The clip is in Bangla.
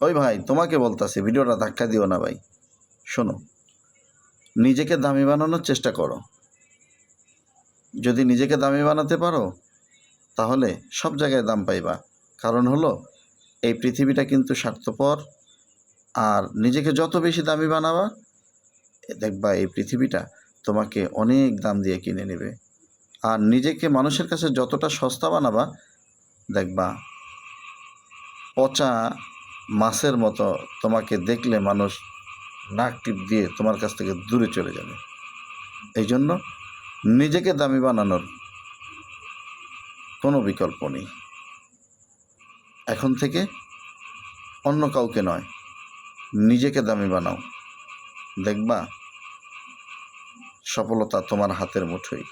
ওই ভাই, তোমাকে বলতাছি, ভিডিওটা ধাক্কা দিও না ভাই। শোনো, নিজেকে দামি বানানোর চেষ্টা করো। যদি নিজেকে দামি বানাতে পারো তাহলে সব জায়গায় দাম পাইবা। কারণ হলো, এই পৃথিবীটা কিন্তু স্বার্থপর। আর নিজেকে যত বেশি দামি বানাবা, দেখবা এই পৃথিবীটা তোমাকে অনেক দাম দিয়ে কিনে নেবে। আর নিজেকে মানুষের কাছে যতটা সস্তা বানাবা, দেখবা পচা মাছের মতো তোমাকে দেখলে মানুষ নাক টিপ দিয়ে তোমার কাছ থেকে দূরে চলে যাবে। এই জন্য নিজেকে দামি বানানোর কোনো বিকল্প নেই। এখন থেকে অন্য কাউকে নয়, নিজেকে দামি বানাও। দেখবা সফলতা তোমার হাতের মুঠোয়।